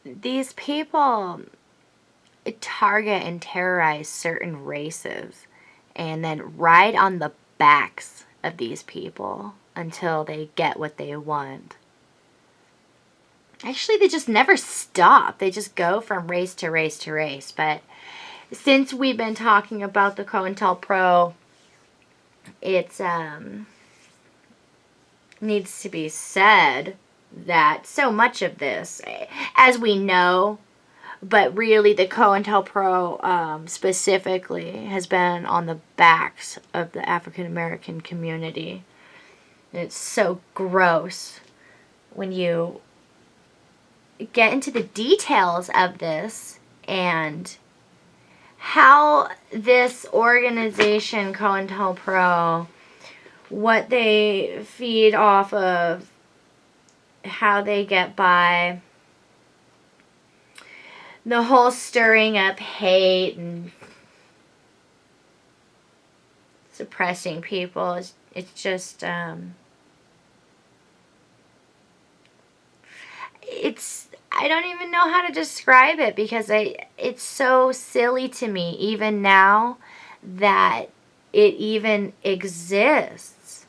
these people target and terrorize certain races and then ride on the backs of these people until they get what they want. Actually, they just never stop. They just go from race to race to race. But since we've been talking about the COINTELPRO, it's needs to be said that so much of this, as we know, but really the COINTELPRO specifically has been on the backs of the African American community. It's so gross when you get into the details of this and how this organization, COINTELPRO, what they feed off of, how they get by, the whole stirring up hate and suppressing people. It's just, I don't even know how to describe it because it's so silly to me even now that it even exists.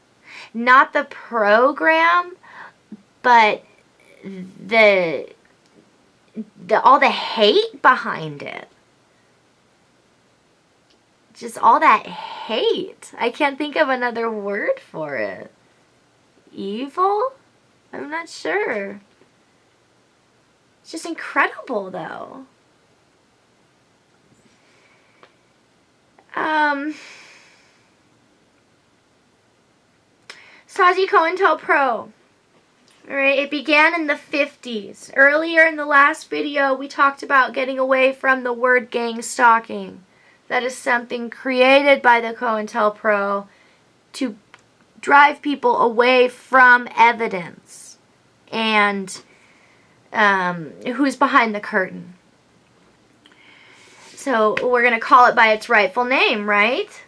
Not the program, but all the hate behind it. Just all that hate. I can't think of another word for it. Evil? I'm not sure. It's just incredible, though. Stasi Cointelpro. Alright, it began in the 50s. Earlier in the last video, we talked about getting away from the word gang stalking. That is something created by the COINTELPRO to drive people away from evidence and who's behind the curtain. So we're going to call it by its rightful name, right?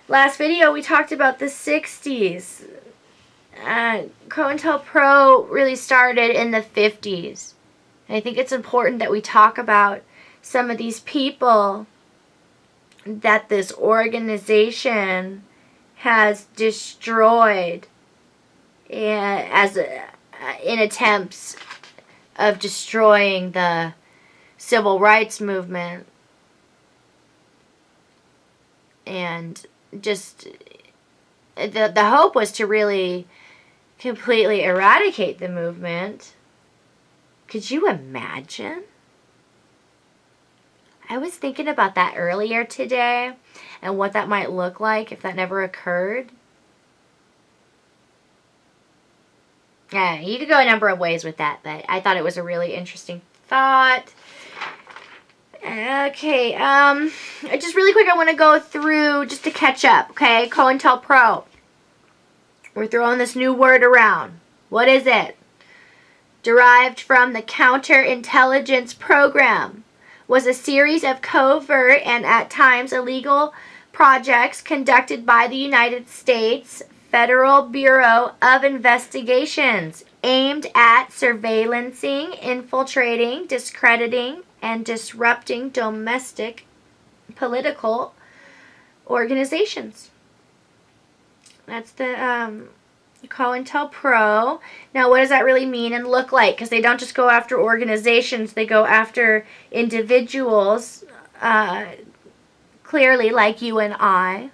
Last video we talked about the 60s. COINTELPRO really started in the 50s. And I think it's important that we talk about some of these people that this organization has destroyed in attempts of destroying the civil rights movement. And just the hope was to really completely eradicate the movement. Could you imagine? I was thinking about that earlier today and what that might look like if that never occurred. Yeah, you could go a number of ways with that, but I thought it was a really interesting thought. Okay, just really quick, I want to go through just to catch up, okay? COINTELPRO. We're throwing this new word around. What is it? Derived from the counterintelligence program. Was a series of covert and at times illegal projects conducted by the United States Federal Bureau of Investigations aimed at surveillancing, infiltrating, discrediting, and disrupting domestic political organizations. That's the COINTELPRO. Now, what does that really mean and look like? Because they don't just go after organizations, they go after individuals, clearly like you and I.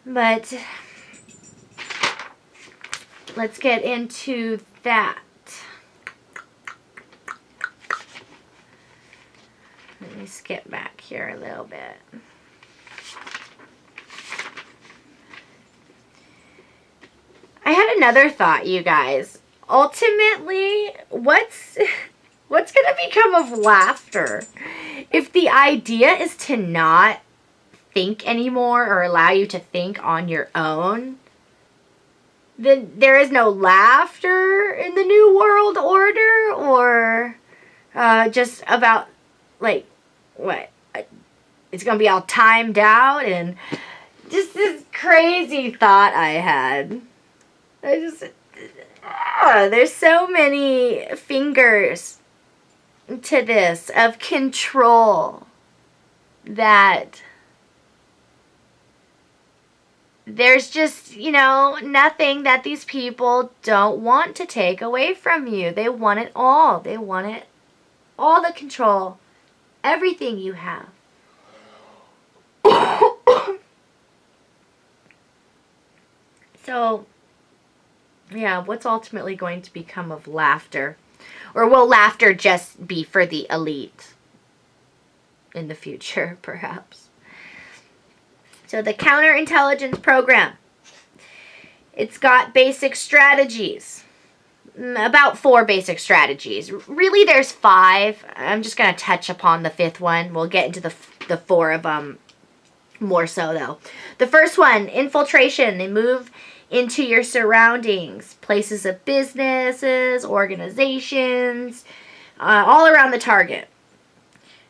But let's get into that. Let me skip back here a little bit. I had another thought, you guys. Ultimately, what's going to become of laughter? If the idea is to not think anymore or allow you to think on your own, then there is no laughter in the New World Order, or just about, like, what? It's going to be all timed out, and just this crazy thought I had. I just, there's so many fingers to this of control that there's just, nothing that these people don't want to take away from you. They want it all. They want it all, the control, everything you have. So, yeah, what's ultimately going to become of laughter? Or will laughter just be for the elite in the future, perhaps? So the counterintelligence program, it's got basic strategies, about 4 basic strategies. Really, there's 5. I'm just going to touch upon the 5th one. We'll get into the 4 of them more so, though. The first one, infiltration. They move into your surroundings, places of businesses, organizations, all around the target.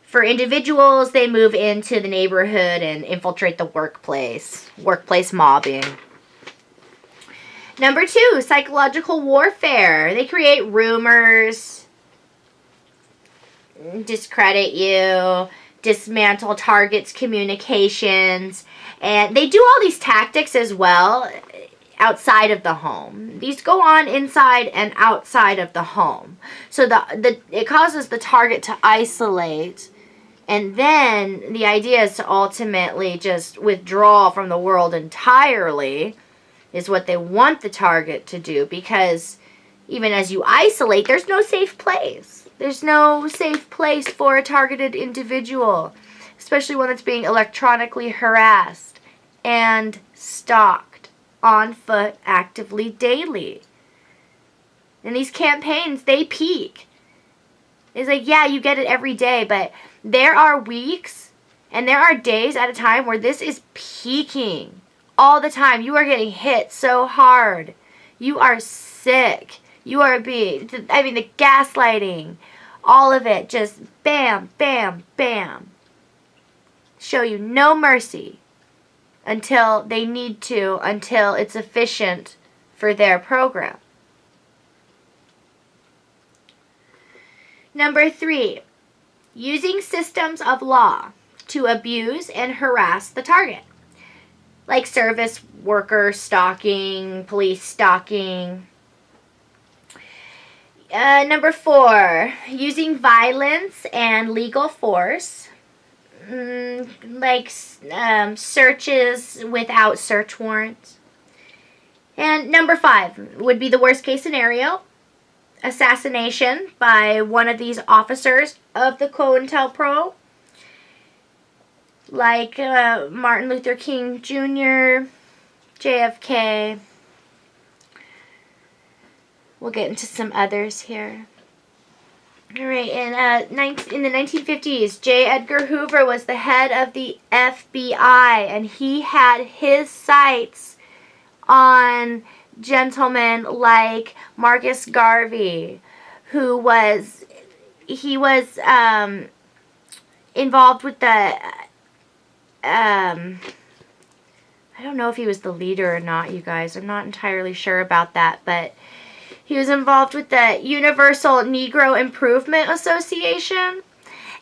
For individuals, they move into the neighborhood and infiltrate the workplace mobbing. Number 2, psychological warfare. They create rumors, discredit you, dismantle targets' communications, and they do all these tactics as well outside of the home. These go on inside and outside of the home. So it causes the target to isolate, and then the idea is to ultimately just withdraw from the world entirely, is what they want the target to do, because even as you isolate, there's no safe place. There's no safe place for a targeted individual, especially one that's being electronically harassed and stalked on foot actively daily. And these campaigns, they peak. It's like, yeah, you get it every day, but there are weeks and there are days at a time where this is peaking all the time. You are getting hit so hard. You are sick. You are being, the gaslighting, all of it, just bam, bam, bam. Show you no mercy until they need to, until it's efficient for their program. Number 3, using systems of law to abuse and harass the target, like service worker stalking, police stalking. Number 4, using violence and legal force, like searches without search warrants. And number 5 would be the worst case scenario, assassination by one of these officers of the Cointelpro, like Martin Luther King Jr., JFK. We'll get into some others here. All right, in the 1950s, J. Edgar Hoover was the head of the FBI, and he had his sights on gentlemen like Marcus Garvey, who was involved with the I don't know if he was the leader or not, you guys. I'm not entirely sure about that, but he was involved with the Universal Negro Improvement Association,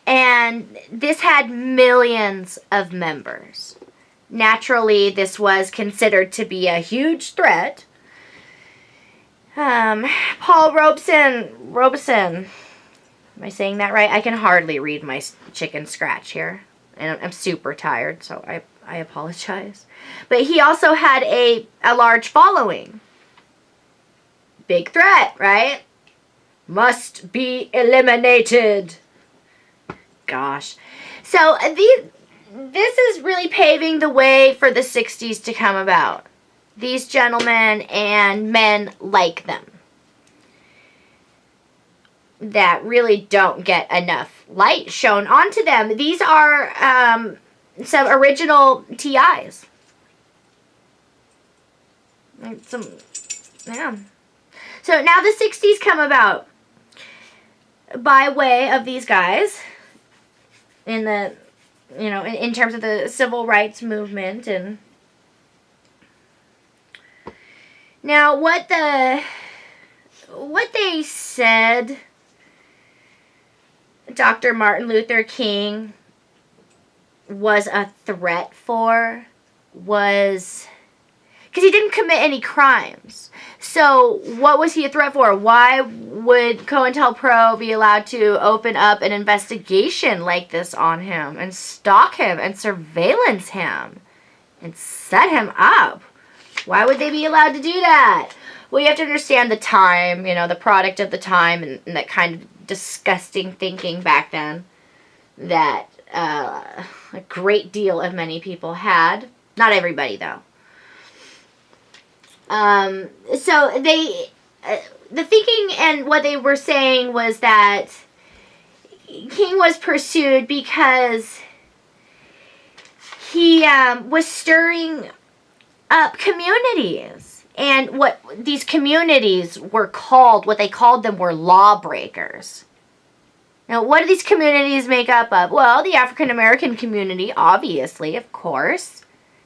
and this had millions of members. Naturally, this was considered to be a huge threat. Paul Robeson, am I saying that right? I can hardly read my chicken scratch here, and I'm super tired, so I apologize. But he also had a large following. Big threat, right? Must be eliminated. Gosh. So this is really paving the way for the 60s to come about. These gentlemen and men like them that really don't get enough light shown onto them. These are some original TIs. Yeah. So now the 60s come about by way of these guys in the, in terms of the civil rights movement. And now what the what they said Dr. Martin Luther King was a threat for was because he didn't commit any crimes. So what was he a threat for? Why would COINTELPRO be allowed to open up an investigation like this on him and stalk him and surveillance him and set him up? Why would they be allowed to do that? Well, you have to understand the time, you know, the product of the time and that kind of disgusting thinking back then that a great deal of many people had. Not everybody, though. So they, the thinking and what they were saying was that King was pursued because he was stirring up communities. And what these communities were called, what they called them were lawbreakers. Now, what do these communities make up of? Well, the African American community, obviously, of course.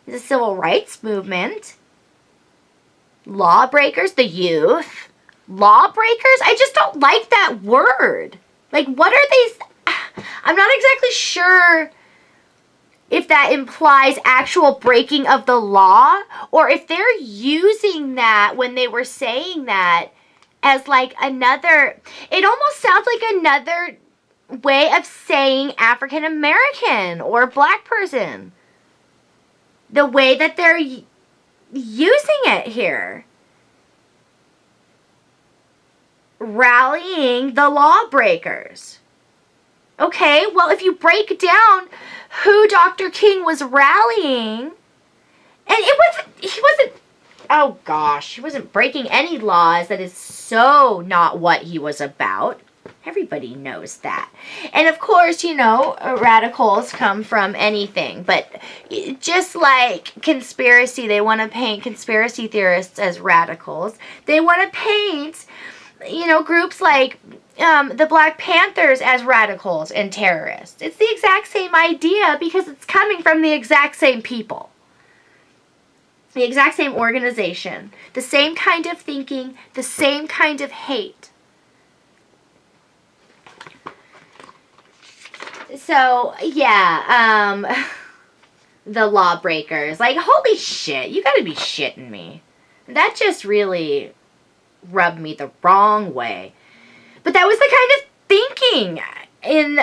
The civil rights movement. Lawbreakers, the youth. Lawbreakers? I just don't like that word. Like, what are these? I'm not exactly sure if that implies actual breaking of the law, or if they're using that when they were saying that as like another, it almost sounds like another way of saying African American or black person. The way that they're using it here. Rallying the lawbreakers. Okay, well, if you break down who Dr. King was rallying, and he wasn't breaking any laws. That is so not what he was about. Everybody knows that. And of course, you know, radicals come from anything. But just like conspiracy, they want to paint conspiracy theorists as radicals. They want to paint, you know, groups like the Black Panthers as radicals and terrorists. It's the exact same idea because it's coming from the exact same people. The exact same organization. The same kind of thinking. The same kind of hate. So, yeah, the lawbreakers. Like, holy shit, you gotta be shitting me. That just really rubbed me the wrong way. But that was the kind of thinking in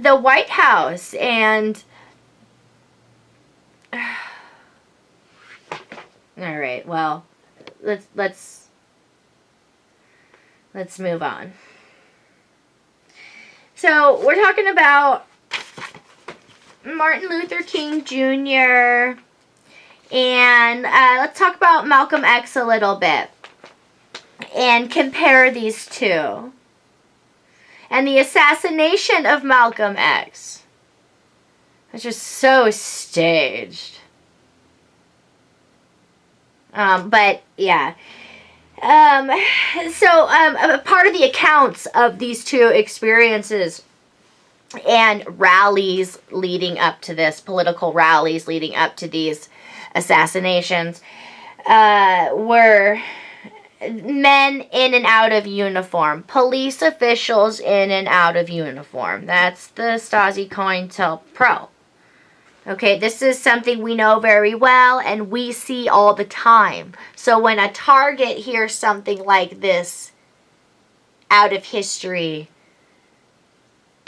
the White House, and all right, well, let's move on. So we're talking about Martin Luther King Jr. and let's talk about Malcolm X a little bit and compare these two. And the assassination of Malcolm X was just so staged. But yeah. So part of the accounts of these two experiences and rallies leading up to this, political rallies leading up to these assassinations, were men in and out of uniform, police officials in and out of uniform. That's the Stasi Cointelpro. Okay, this is something we know very well and we see all the time. So when a target hears something like this out of history,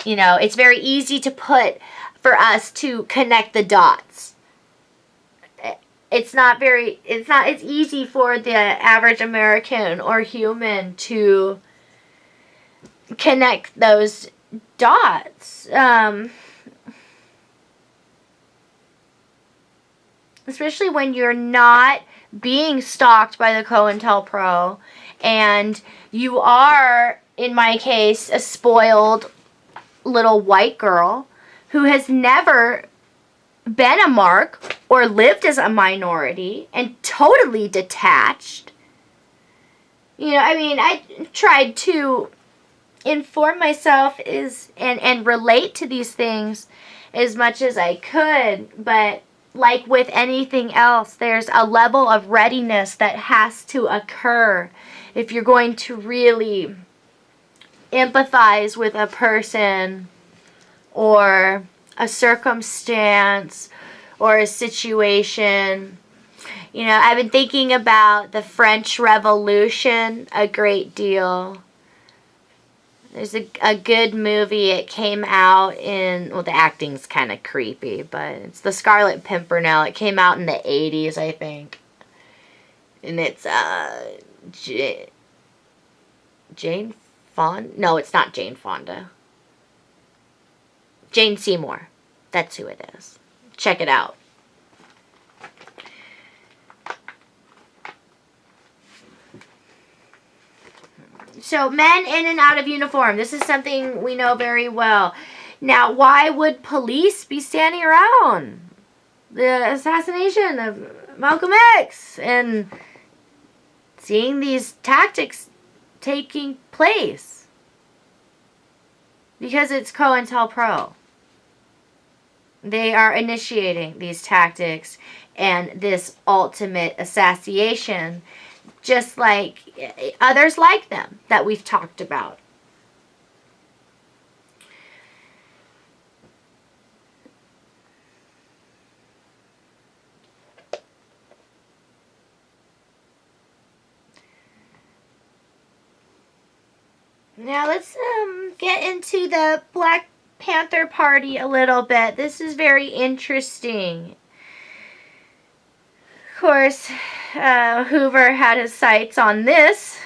you know, it's very easy to for us to connect the dots. It's easy for the average American or human to connect those dots. Especially when you're not being stalked by the COINTELPRO and you are, in my case, a spoiled little white girl who has never been a mark or lived as a minority and totally detached. You know, I mean, I tried to inform myself and relate to these things as much as I could, but like with anything else, there's a level of readiness that has to occur if you're going to really empathize with a person or a circumstance or a situation. You know, I've been thinking about the French Revolution a great deal. There's a good movie. It came out in, well, the acting's kind of creepy, but it's the Scarlet Pimpernel. It came out in the 80s, I think. And it's Jane Fonda? No, it's not Jane Fonda. Jane Seymour. That's who it is. Check it out. So, men in and out of uniform. This is something we know very well. Now, why would police be standing around the assassination of Malcolm X and seeing these tactics taking place? Because it's COINTELPRO. They are initiating these tactics and this ultimate assassination, just like others like them that we've talked about. Now let's get into the Black Panther Party a little bit. This is very interesting. Of course, Hoover had his sights on this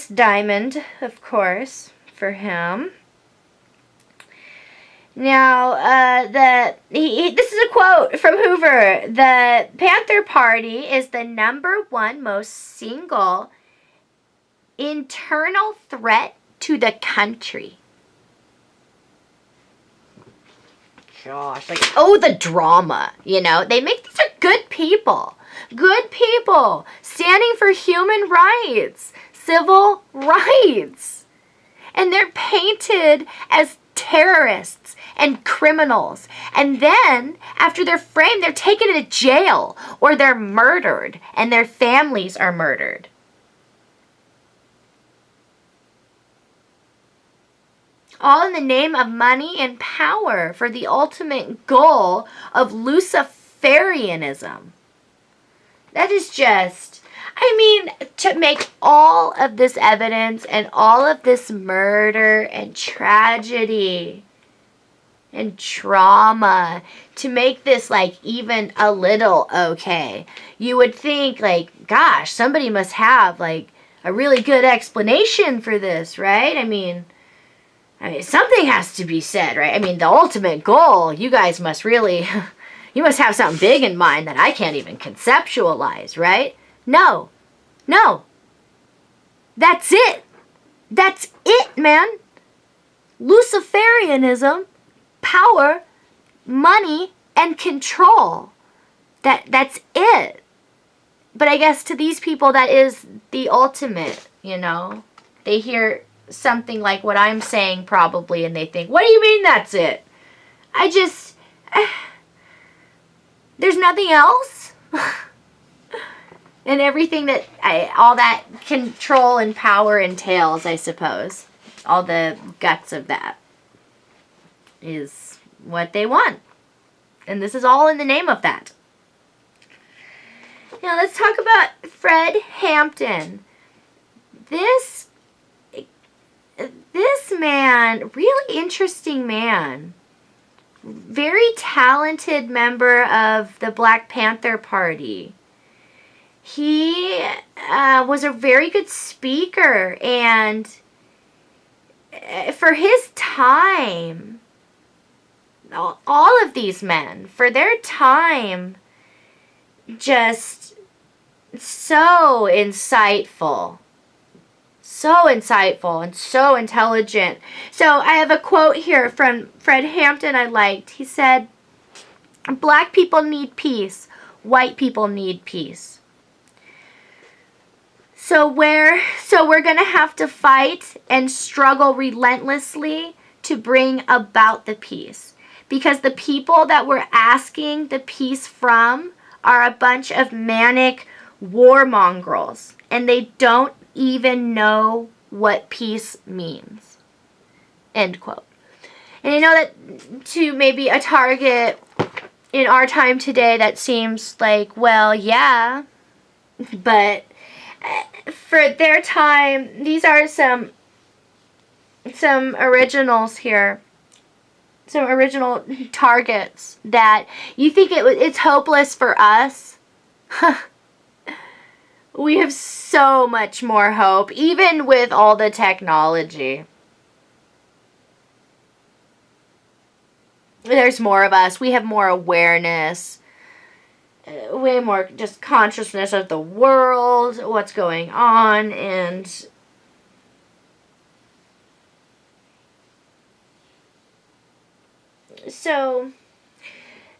diamond, of course, for him. Now, this is a quote from Hoover. The Panther Party is the #1 most single internal threat to the country. Gosh, like, oh, the drama, you know. These are good people. Good people standing for human rights, civil rights. And they're painted as terrorists and criminals. And then, after they're framed, they're taken to jail or they're murdered and their families are murdered. All in the name of money and power for the ultimate goal of Luciferianism. That is just, to make all of this evidence and all of this murder and tragedy and trauma, to make this even a little okay. You would think gosh, somebody must have a really good explanation for this, right? Something has to be said, right? the ultimate goal, you guys must really, you must have something big in mind that I can't even conceptualize, right? No. That's it. That's it, man. Luciferianism, power, money, and control. That's it. But I guess to these people, that is the ultimate, They hear something like what I'm saying probably, and they think, what do you mean that's it? There's nothing else. And everything that all that control and power entails, I suppose. All the guts of that is what they want. And this is all in the name of that. Now let's talk about Fred Hampton. This man, really interesting man. Very talented member of the Black Panther Party. He was a very good speaker, and for his time, all of these men, for their time, just so insightful. So insightful and so intelligent. So I have a quote here from Fred Hampton I liked. He said, "Black people need peace. White people need peace. So we're going to have to fight and struggle relentlessly to bring about the peace. Because the people that we're asking the peace from are a bunch of manic, warmongers, and they don't even know what peace means. End quote. And I know that to maybe a target in our time today, that seems like, well, yeah, but for their time, these are some originals here. Some original targets that you think it's hopeless for us. We have so much more hope, even with all the technology. There's more of us. We have more awareness. Way more just consciousness of the world, what's going on, and so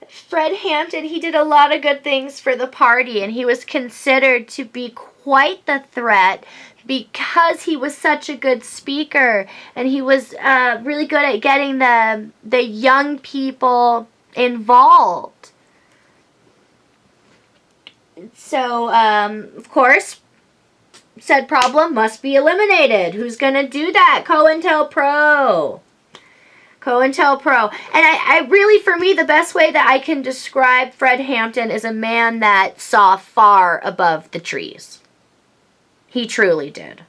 Fred Hampton, he did a lot of good things for the party, and he was considered to be quite the threat because he was such a good speaker, and he was really good at getting the young people involved. So, of course, said problem must be eliminated. Who's going to do that? COINTELPRO. COINTELPRO. And I really, for me, the best way that I can describe Fred Hampton is a man that saw far above the trees. He truly did.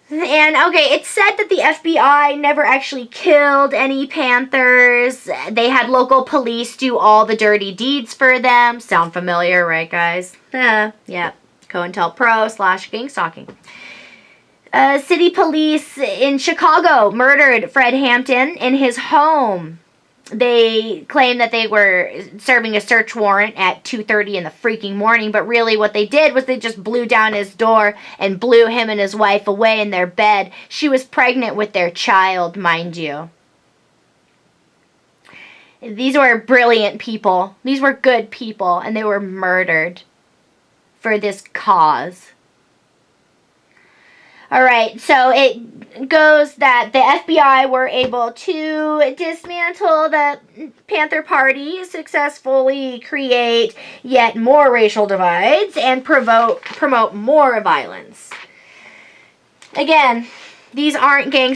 And, okay, it's said that the FBI never actually killed any Panthers. They had local police do all the dirty deeds for them. Sound familiar, right, guys? Yeah. COINTELPRO / gang stalking. City police in Chicago murdered Fred Hampton in his home. They claimed that they were serving a search warrant at 2:30 in the freaking morning, but really what they did was they just blew down his door and blew him and his wife away in their bed. She was pregnant with their child, mind you. These were brilliant people. These were good people, and they were murdered for this cause. Alright, so it goes that the FBI were able to dismantle the Panther Party, successfully create yet more racial divides, and promote more violence. Again, these aren't gangs.